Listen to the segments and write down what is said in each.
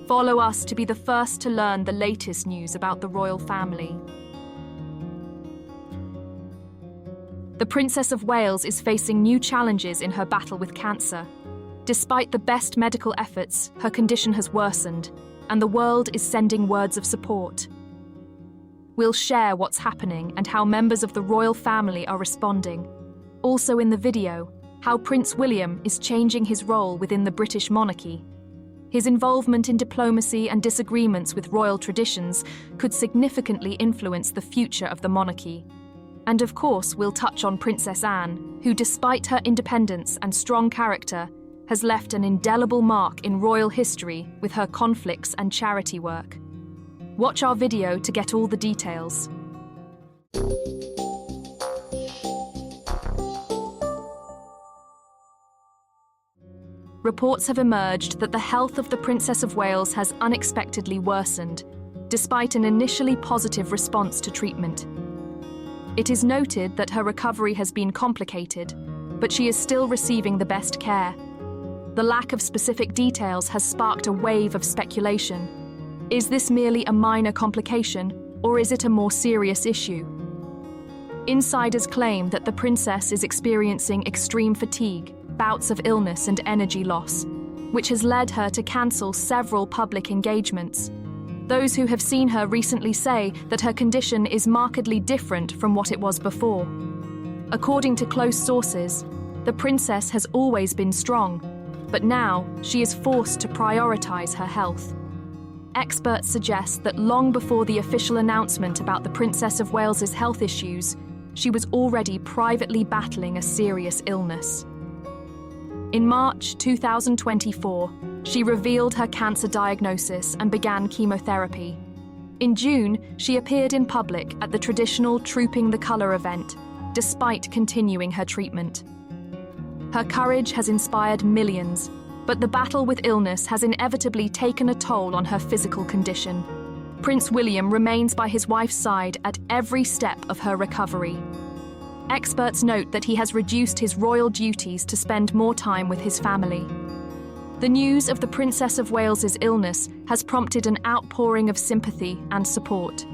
Follow us to be the first to learn the latest news about the royal family. The Princess of Wales is facing new challenges in her battle with cancer. Despite the best medical efforts, her condition has worsened, and the world is sending words of support. We'll share what's happening and how members of the royal family are responding. Also in the video, how Prince William is changing his role within the British monarchy. His involvement in diplomacy and disagreements with royal traditions could significantly influence the future of the monarchy. And of course, we'll touch on Princess Anne, who, despite her independence and strong character, has left an indelible mark in royal history with her conflicts and charity work. Watch our video to get all the details. Reports have emerged that the health of the Princess of Wales has unexpectedly worsened, despite an initially positive response to treatment. It is noted that her recovery has been complicated, but she is still receiving the best care. The lack of specific details has sparked a wave of speculation. Is this merely a minor complication, or is it a more serious issue? Insiders claim that the princess is experiencing extreme fatigue, bouts of illness and energy loss, which has led her to cancel several public engagements. Those who have seen her recently say that her condition is markedly different from what it was before. According to close sources, the princess has always been strong, but now she is forced to prioritize her health. Experts suggest that long before the official announcement about the Princess of Wales's health issues, she was already privately battling a serious illness. In March 2024, she revealed her cancer diagnosis and began chemotherapy. In June, she appeared in public at the traditional Trooping the Colour event, despite continuing her treatment. Her courage has inspired millions, but the battle with illness has inevitably taken a toll on her physical condition. Prince William remains by his wife's side at every step of her recovery. Experts note that he has reduced his royal duties to spend more time with his family. The news of the Princess of Wales's illness has prompted an outpouring of sympathy and support.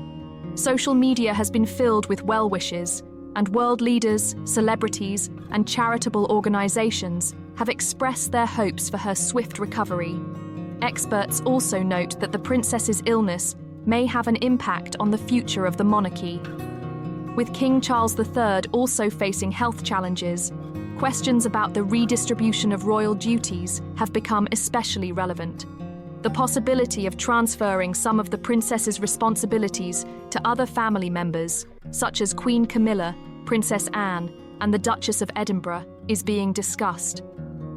Social media has been filled with well wishes, and world leaders, celebrities, and charitable organizations have expressed their hopes for her swift recovery. Experts also note that the princess's illness may have an impact on the future of the monarchy. With King Charles III also facing health challenges, questions about the redistribution of royal duties have become especially relevant. The possibility of transferring some of the princess's responsibilities to other family members, such as Queen Camilla, Princess Anne, and the Duchess of Edinburgh, is being discussed.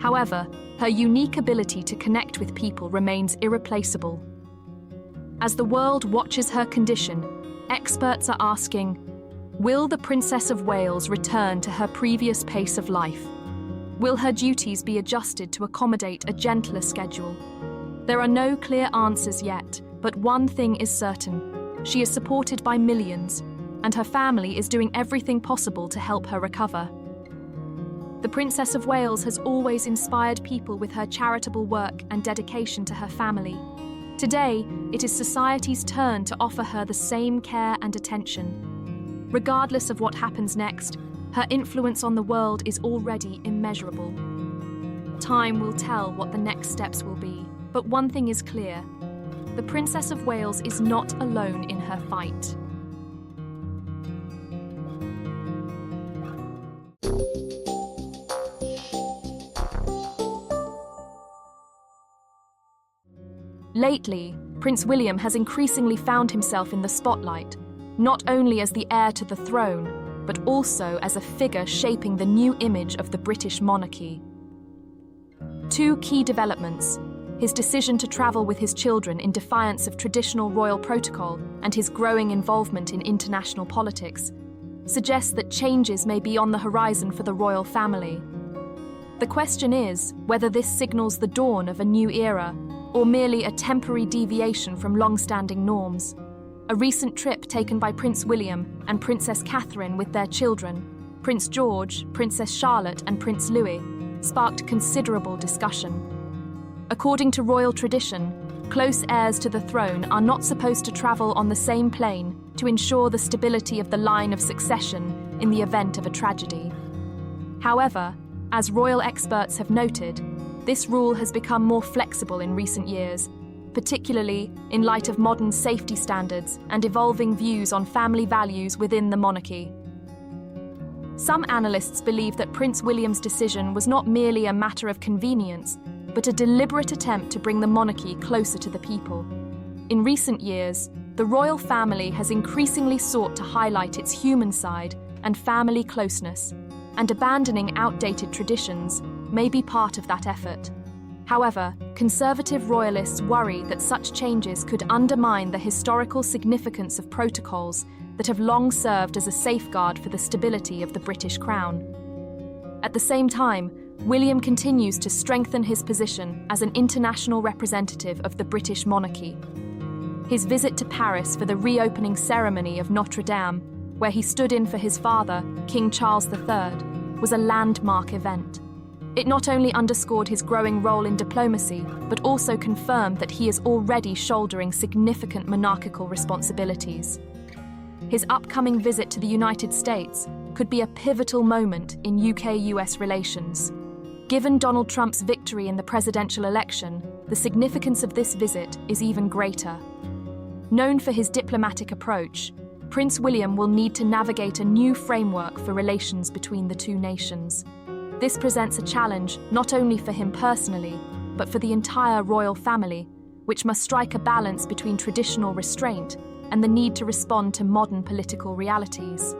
However, her unique ability to connect with people remains irreplaceable. As the world watches her condition, experts are asking, will the Princess of Wales return to her previous pace of life? Will her duties be adjusted to accommodate a gentler schedule? There are no clear answers yet, but one thing is certain. She is supported by millions, and her family is doing everything possible to help her recover. The Princess of Wales has always inspired people with her charitable work and dedication to her family. Today, it is society's turn to offer her the same care and attention. Regardless of what happens next, her influence on the world is already immeasurable. Time will tell what the next steps will be, but one thing is clear: the Princess of Wales is not alone in her fight. Lately, Prince William has increasingly found himself in the spotlight, not only as the heir to the throne, but also as a figure shaping the new image of the British monarchy. Two key developments: his decision to travel with his children in defiance of traditional royal protocol and his growing involvement in international politics, suggest that changes may be on the horizon for the royal family. The question is whether this signals the dawn of a new era, or merely a temporary deviation from long-standing norms. A recent trip taken by Prince William and Princess Catherine with their children, Prince George, Princess Charlotte, and Prince Louis, sparked considerable discussion. According to royal tradition, Close heirs to the throne are not supposed to travel on the same plane to ensure the stability of the line of succession in the event of a tragedy. However, as royal experts have noted, this rule has become more flexible in recent years, particularly in light of modern safety standards and evolving views on family values within the monarchy. Some analysts believe that Prince William's decision was not merely a matter of convenience, but a deliberate attempt to bring the monarchy closer to the people. In recent years, the royal family has increasingly sought to highlight its human side and family closeness, and abandoning outdated traditions may be part of that effort. However, conservative royalists worry that such changes could undermine the historical significance of protocols that have long served as a safeguard for the stability of the British crown. At the same time, William continues to strengthen his position as an international representative of the British monarchy. His visit to Paris for the reopening ceremony of Notre Dame, where he stood in for his father, King Charles III, was a landmark event. It not only underscored his growing role in diplomacy, but also confirmed that he is already shouldering significant monarchical responsibilities. His upcoming visit to the United States could be a pivotal moment in UK-US relations. Given Donald Trump's victory in the presidential election, the significance of this visit is even greater. Known for his diplomatic approach, Prince William will need to navigate a new framework for relations between the two nations. This presents a challenge not only for him personally, but for the entire royal family, which must strike a balance between traditional restraint and the need to respond to modern political realities.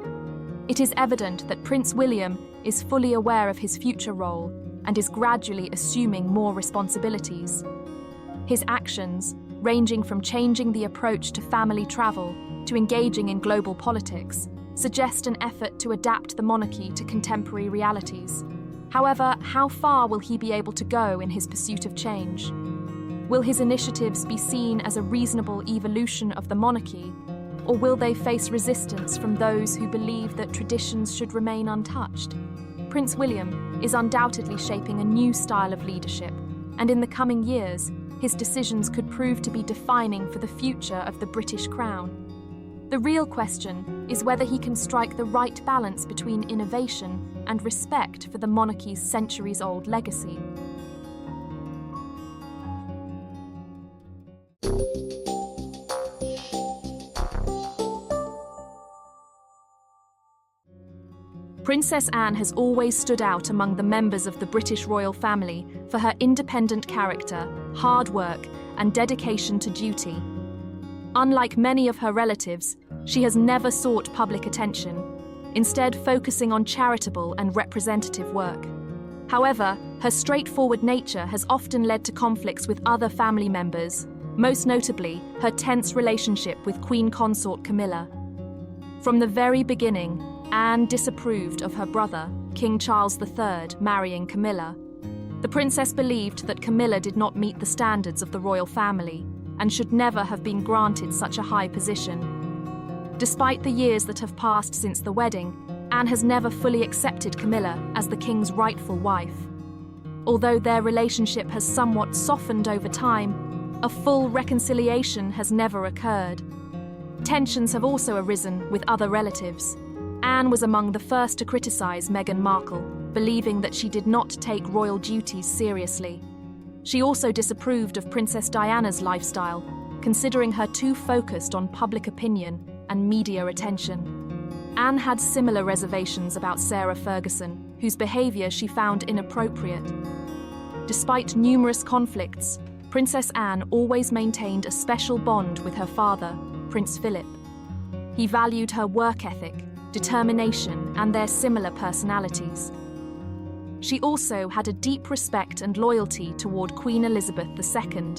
It is evident that Prince William is fully aware of his future role and is gradually assuming more responsibilities. His actions, ranging from changing the approach to family travel to engaging in global politics, suggest an effort to adapt the monarchy to contemporary realities. However, how far will he be able to go in his pursuit of change? Will his initiatives be seen as a reasonable evolution of the monarchy, or will they face resistance from those who believe that traditions should remain untouched? Prince William is undoubtedly shaping a new style of leadership, and in the coming years, his decisions could prove to be defining for the future of the British crown. The real question is whether he can strike the right balance between innovation and respect for the monarchy's centuries-old legacy. Princess Anne has always stood out among the members of the British royal family for her independent character, hard work, and dedication to duty. Unlike many of her relatives, she has never sought public attention, instead focusing on charitable and representative work. However, her straightforward nature has often led to conflicts with other family members, most notably her tense relationship with Queen Consort Camilla. From the very beginning, Anne disapproved of her brother, King Charles III, marrying Camilla. The princess believed that Camilla did not meet the standards of the royal family and should never have been granted such a high position. Despite the years that have passed since the wedding, Anne has never fully accepted Camilla as the king's rightful wife. Although their relationship has somewhat softened over time, a full reconciliation has never occurred. Tensions have also arisen with other relatives. Anne was among the first to criticize Meghan Markle, believing that she did not take royal duties seriously. She also disapproved of Princess Diana's lifestyle, considering her too focused on public opinion and media attention. Anne had similar reservations about Sarah Ferguson, whose behavior she found inappropriate. Despite numerous conflicts, Princess Anne always maintained a special bond with her father, Prince Philip. He valued her work ethic, determination, and their similar personalities. She also had a deep respect and loyalty toward Queen Elizabeth II,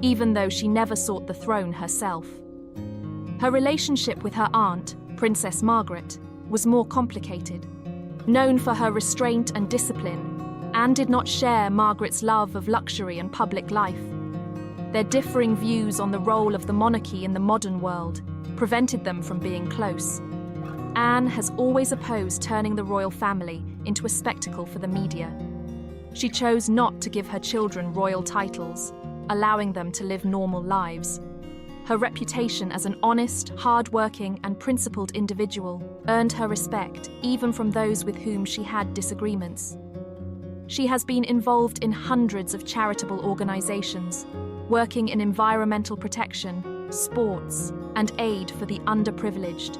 even though she never sought the throne herself. Her relationship with her aunt, Princess Margaret, was more complicated. Known for her restraint and discipline, Anne did not share Margaret's love of luxury and public life. Their differing views on the role of the monarchy in the modern world prevented them from being close. Anne has always opposed turning the royal family into a spectacle for the media. She chose not to give her children royal titles, allowing them to live normal lives. Her reputation as an honest, hard-working, and principled individual earned her respect even from those with whom she had disagreements. She has been involved in hundreds of charitable organizations, working in environmental protection, sports, and aid for the underprivileged.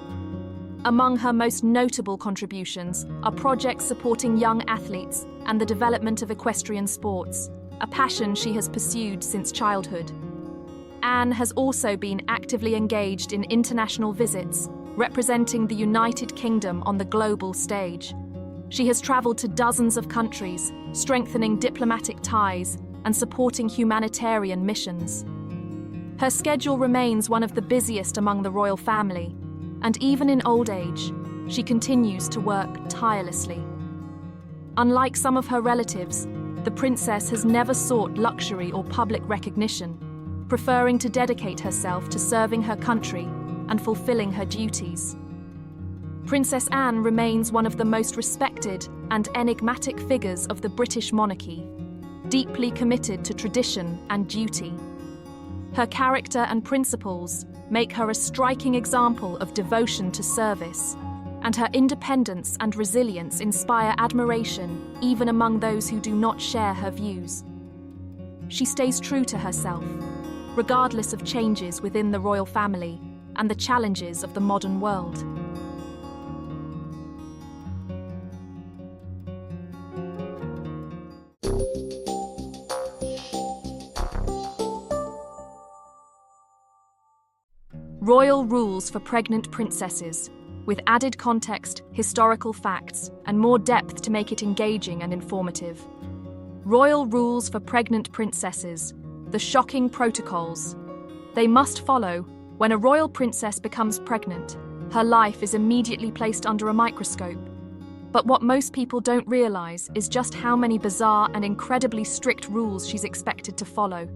Among her most notable contributions are projects supporting young athletes and the development of equestrian sports, a passion she has pursued since childhood. Anne has also been actively engaged in international visits, representing the United Kingdom on the global stage. She has travelled to dozens of countries, strengthening diplomatic ties and supporting humanitarian missions. Her schedule remains one of the busiest among the royal family, and even in old age, she continues to work tirelessly. Unlike some of her relatives, the princess has never sought luxury or public recognition, preferring to dedicate herself to serving her country and fulfilling her duties. Princess Anne remains one of the most respected and enigmatic figures of the British monarchy, deeply committed to tradition and duty. Her character and principles make her a striking example of devotion to service, and her independence and resilience inspire admiration even among those who do not share her views. She stays true to herself, regardless of changes within the royal family and the challenges of the modern world. Royal rules for pregnant princesses, with added context, historical facts, and more depth to make it engaging and informative. Royal rules for pregnant princesses, the shocking protocols. They must follow. When a royal princess becomes pregnant, her life is immediately placed under a microscope. But what most people don't realise is just how many bizarre and incredibly strict rules she's expected to follow.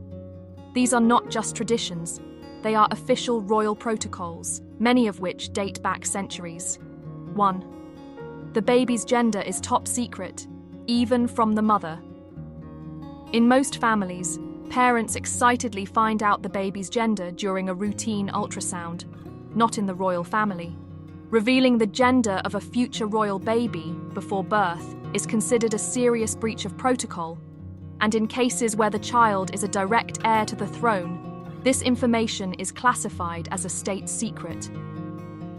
These are not just traditions. They are official royal protocols, many of which date back centuries. 1. The baby's gender is top secret, even from the mother. In most families, parents excitedly find out the baby's gender during a routine ultrasound, not in the royal family. Revealing the gender of a future royal baby before birth is considered a serious breach of protocol, and in cases where the child is a direct heir to the throne, this information is classified as a state secret.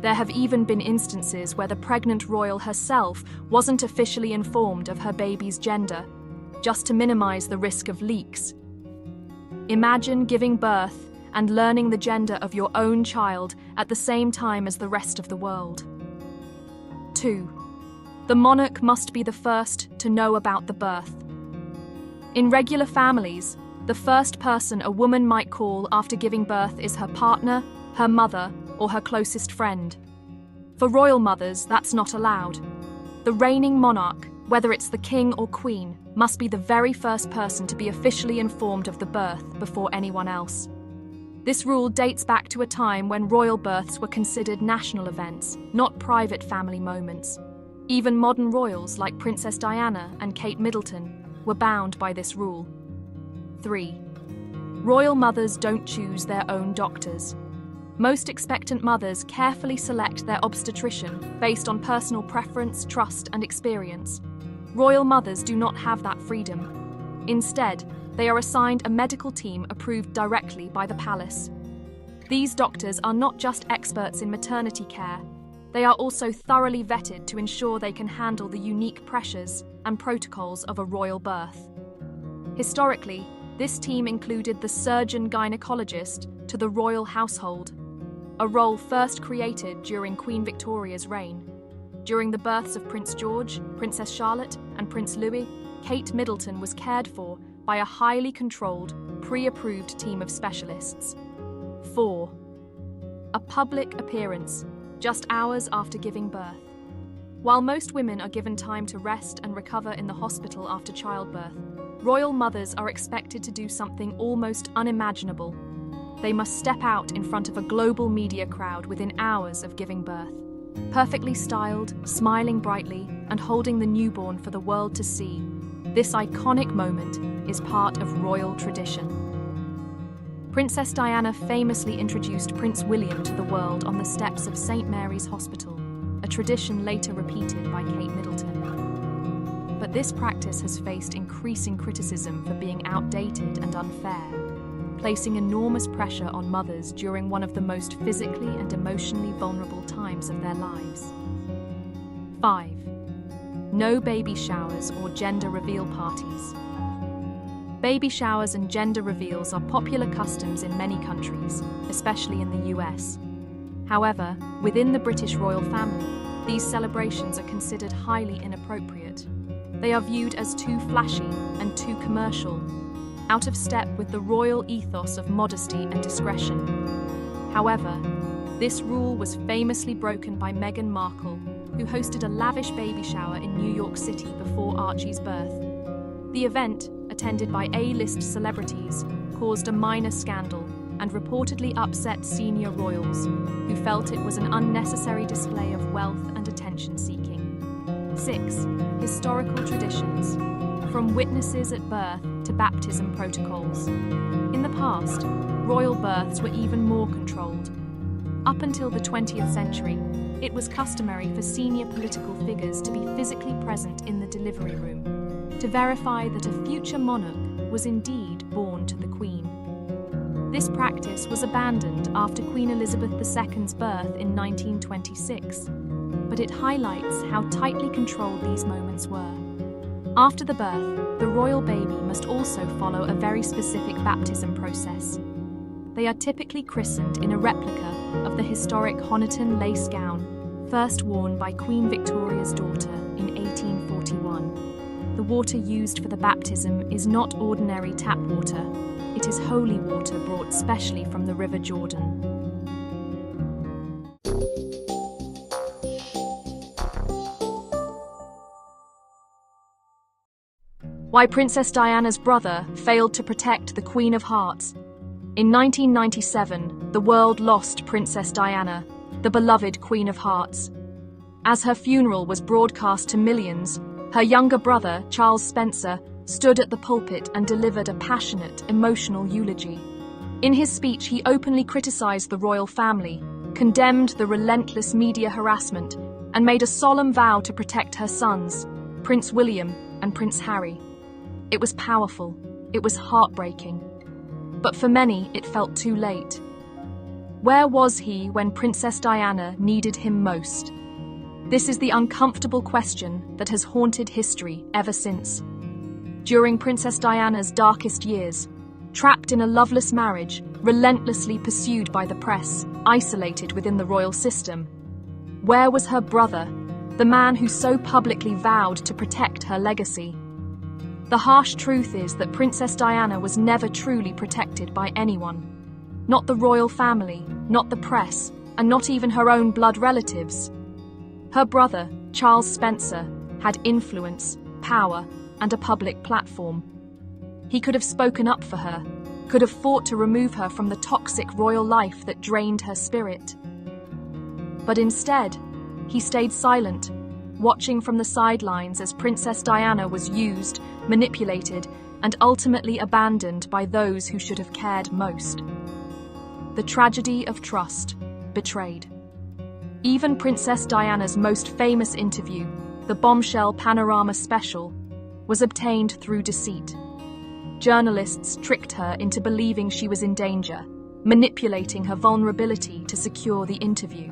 There have even been instances where the pregnant royal herself wasn't officially informed of her baby's gender, just to minimize the risk of leaks. Imagine giving birth and learning the gender of your own child at the same time as the rest of the world. 2. The monarch must be the first to know about the birth. In regular families, the first person a woman might call after giving birth is her partner, her mother, or her closest friend. For royal mothers, that's not allowed. The reigning monarch, whether it's the king or queen, must be the very first person to be officially informed of the birth before anyone else. This rule dates back to a time when royal births were considered national events, not private family moments. Even modern royals like Princess Diana and Kate Middleton were bound by this rule. 3. Royal mothers don't choose their own doctors. Most expectant mothers carefully select their obstetrician based on personal preference, trust, and experience. Royal mothers do not have that freedom. Instead, they are assigned a medical team approved directly by the palace. These doctors are not just experts in maternity care, they are also thoroughly vetted to ensure they can handle the unique pressures and protocols of a royal birth. Historically, this team included the surgeon-gynecologist to the royal household, a role first created during Queen Victoria's reign. During the births of Prince George, Princess Charlotte, and Prince Louis, Kate Middleton was cared for by a highly controlled, pre-approved team of specialists. 4. A public appearance, just hours after giving birth. While most women are given time to rest and recover in the hospital after childbirth, royal mothers are expected to do something almost unimaginable. They must step out in front of a global media crowd within hours of giving birth. Perfectly styled, smiling brightly, and holding the newborn for the world to see, this iconic moment is part of royal tradition. Princess Diana famously introduced Prince William to the world on the steps of St. Mary's Hospital, a tradition later repeated by Kate Middleton. But this practice has faced increasing criticism for being outdated and unfair, placing enormous pressure on mothers during one of the most physically and emotionally vulnerable times of their lives. 5. No baby showers or gender reveal parties. Baby showers and gender reveals are popular customs in many countries, especially in the US. However, within the British royal family, these celebrations are considered highly inappropriate. They are viewed as too flashy and too commercial, out of step with the royal ethos of modesty and discretion. However, this rule was famously broken by Meghan Markle, who hosted a lavish baby shower in New York City before Archie's birth. The event, attended by A-list celebrities, caused a minor scandal and reportedly upset senior royals, who felt it was an unnecessary display of wealth and attention-seeking. 6. Historical traditions. From witnesses at birth to baptism protocols. In the past, royal births were even more controlled. Up until the 20th century, it was customary for senior political figures to be physically present in the delivery room, to verify that a future monarch was indeed born to the Queen. This practice was abandoned after Queen Elizabeth II's birth in 1926, but it highlights how tightly controlled these moments were. After the birth, the royal baby must also follow a very specific baptism process. They are typically christened in a replica of the historic Honiton lace gown, first worn by Queen Victoria's daughter in 1841. The water used for the baptism is not ordinary tap water. It is holy water brought specially from the River Jordan. Why Princess Diana's brother failed to protect the Queen of Hearts. In 1997, the world lost Princess Diana, the beloved Queen of Hearts. As her funeral was broadcast to millions, her younger brother, Charles Spencer, stood at the pulpit and delivered a passionate, emotional eulogy. In his speech, he openly criticized the royal family, condemned the relentless media harassment, and made a solemn vow to protect her sons, Prince William and Prince Harry. It was powerful, it was heartbreaking. But for many, it felt too late. Where was he when Princess Diana needed him most? This is the uncomfortable question that has haunted history ever since. During Princess Diana's darkest years, trapped in a loveless marriage, relentlessly pursued by the press, isolated within the royal system, where was her brother, the man who so publicly vowed to protect her legacy? The harsh truth is that Princess Diana was never truly protected by anyone. Not the royal family, not the press, and not even her own blood relatives. Her brother, Charles Spencer, had influence, power, and a public platform. He could have spoken up for her, could have fought to remove her from the toxic royal life that drained her spirit. But instead, he stayed silent, watching from the sidelines as Princess Diana was used, manipulated, and ultimately abandoned by those who should have cared most. The tragedy of trust, betrayed. Even Princess Diana's most famous interview, the bombshell Panorama special, was obtained through deceit. Journalists tricked her into believing she was in danger, manipulating her vulnerability to secure the interview.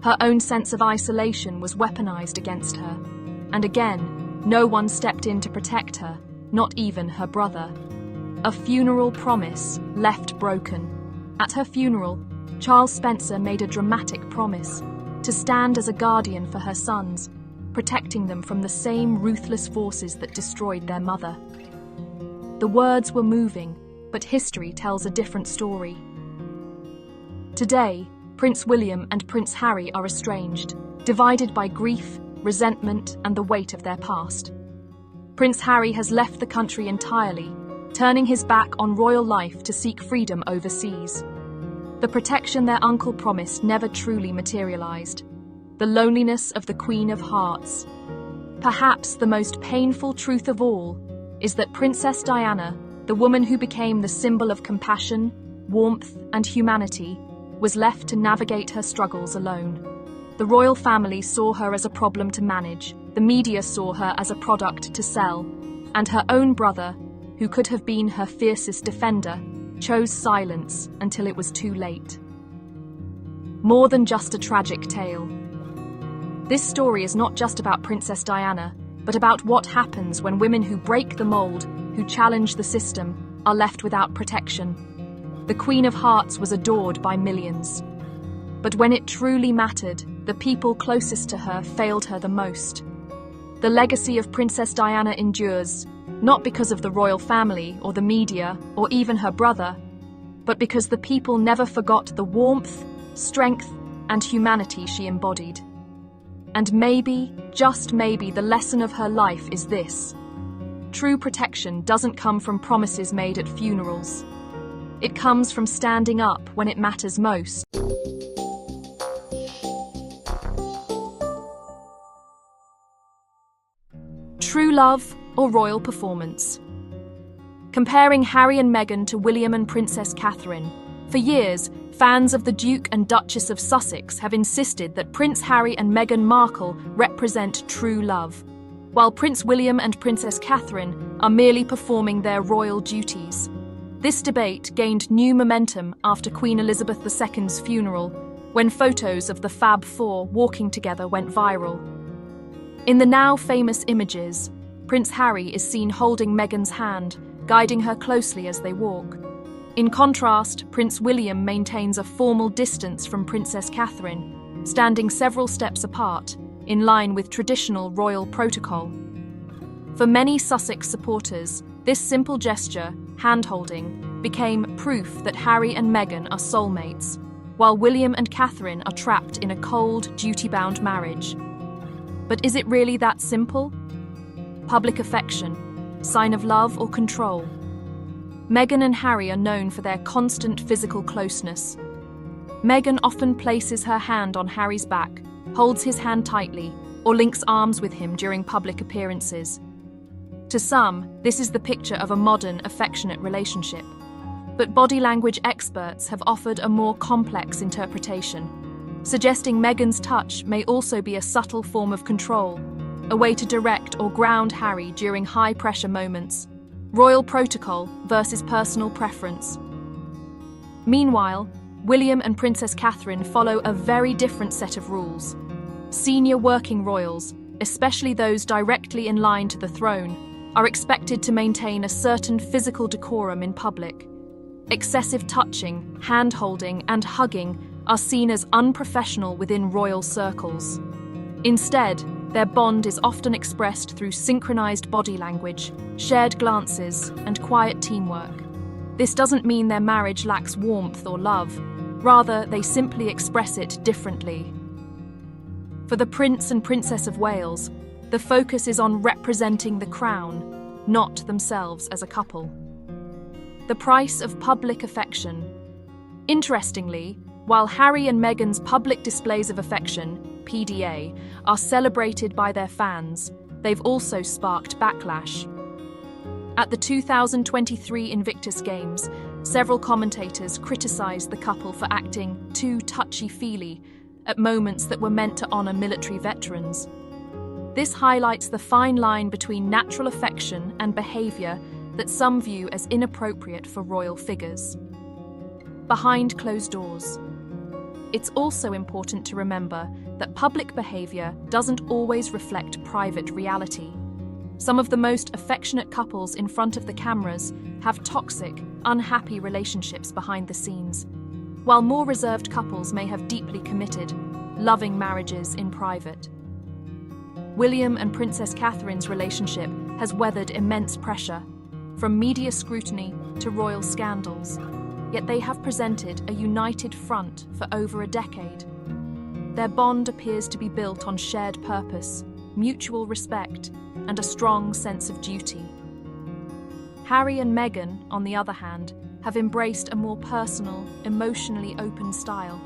Her own sense of isolation was weaponized against her, and again, no one stepped in to protect her, not even her brother. A funeral promise left broken. At her funeral, Charles Spencer made a dramatic promise to stand as a guardian for her sons, protecting them from the same ruthless forces that destroyed their mother. The words were moving, but history tells a different story. Today, Prince William and Prince Harry are estranged, divided by grief, resentment, and the weight of their past. Prince Harry has left the country entirely, turning his back on royal life to seek freedom overseas. The protection their uncle promised never truly materialized. The loneliness of the Queen of Hearts. Perhaps the most painful truth of all is that Princess Diana, the woman who became the symbol of compassion, warmth, and humanity, was left to navigate her struggles alone. The royal family saw her as a problem to manage, the media saw her as a product to sell, and her own brother, who could have been her fiercest defender, chose silence until it was too late. More than just a tragic tale. This story is not just about Princess Diana, but about what happens when women who break the mold, who challenge the system, are left without protection. The Queen of Hearts was adored by millions. But when it truly mattered, the people closest to her failed her the most. The legacy of Princess Diana endures, not because of the royal family or the media or even her brother, but because the people never forgot the warmth, strength, and humanity she embodied. And maybe, just maybe, the lesson of her life is this: true protection doesn't come from promises made at funerals. It comes from standing up when it matters most. True love or royal performance? Comparing Harry and Meghan to William and Princess Catherine. For years, fans of the Duke and Duchess of Sussex have insisted that Prince Harry and Meghan Markle represent true love, while Prince William and Princess Catherine are merely performing their royal duties. This debate gained new momentum after Queen Elizabeth II's funeral, when photos of the Fab Four walking together went viral. In the now famous images, Prince Harry is seen holding Meghan's hand, guiding her closely as they walk. In contrast, Prince William maintains a formal distance from Princess Catherine, standing several steps apart, in line with traditional royal protocol. For many Sussex supporters, this simple gesture, hand-holding, became proof that Harry and Meghan are soulmates, while William and Catherine are trapped in a cold, duty-bound marriage. But is it really that simple? Public affection, sign of love or control? Meghan and Harry are known for their constant physical closeness. Meghan often places her hand on Harry's back, holds his hand tightly, or links arms with him during public appearances. To some, this is the picture of a modern, affectionate relationship. But body language experts have offered a more complex interpretation, suggesting Meghan's touch may also be a subtle form of control, a way to direct or ground Harry during high-pressure moments. Royal protocol versus personal preference. Meanwhile, William and Princess Catherine follow a very different set of rules. Senior working royals, especially those directly in line to the throne, are expected to maintain a certain physical decorum in public. Excessive touching, hand-holding, and hugging are seen as unprofessional within royal circles. Instead, their bond is often expressed through synchronized body language, shared glances, and quiet teamwork. This doesn't mean their marriage lacks warmth or love. Rather, they simply express it differently. For the Prince and Princess of Wales, the focus is on representing the crown, not themselves as a couple. The price of public affection. Interestingly, while Harry and Meghan's public displays of affection, PDA, are celebrated by their fans, they've also sparked backlash. At the 2023 Invictus Games, several commentators criticised the couple for acting too touchy-feely at moments that were meant to honour military veterans. This highlights the fine line between natural affection and behaviour that some view as inappropriate for royal figures. Behind closed doors. It's also important to remember that public behaviour doesn't always reflect private reality. Some of the most affectionate couples in front of the cameras have toxic, unhappy relationships behind the scenes, while more reserved couples may have deeply committed, loving marriages in private. William and Princess Catherine's relationship has weathered immense pressure, from media scrutiny to royal scandals, yet they have presented a united front for over a decade. Their bond appears to be built on shared purpose, mutual respect, and a strong sense of duty. Harry and Meghan, on the other hand, have embraced a more personal, emotionally open style.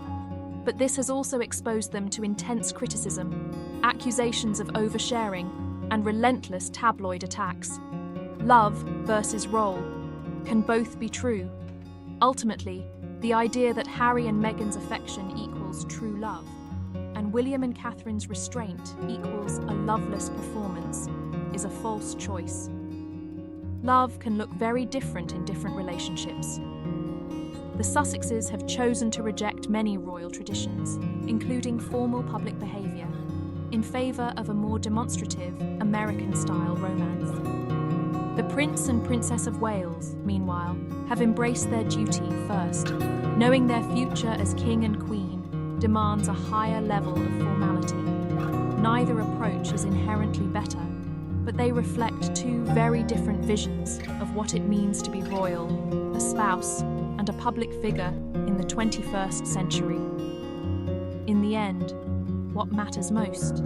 But this has also exposed them to intense criticism, accusations of oversharing, and relentless tabloid attacks. Love versus role. Can both be true? Ultimately, the idea that Harry and Meghan's affection equals true love, and William and Catherine's restraint equals a loveless performance, is a false choice. Love can look very different in different relationships. The Sussexes have chosen to reject many royal traditions, including formal public behaviour, in favour of a more demonstrative, American-style romance. The Prince and Princess of Wales, meanwhile, have embraced their duty first, knowing their future as King and Queen demands a higher level of formality. Neither approach is inherently better, but they reflect two very different visions of what it means to be royal, a spouse, and a public figure in the 21st century. In the end, what matters most?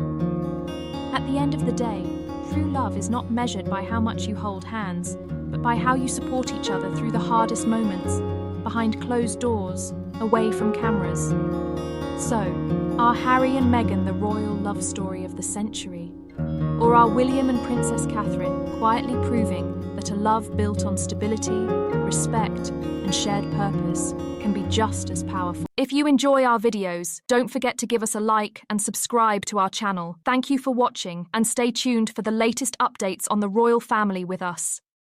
At the end of the day, true love is not measured by how much you hold hands, but by how you support each other through the hardest moments, behind closed doors, away from cameras. So, are Harry and Meghan the royal love story of the century? Or are William and Princess Catherine quietly proving that a love built on stability, respect, and shared purpose can be just as powerful? If you enjoy our videos, don't forget to give us a like and subscribe to our channel. Thank you for watching, and stay tuned for the latest updates on the royal family with us.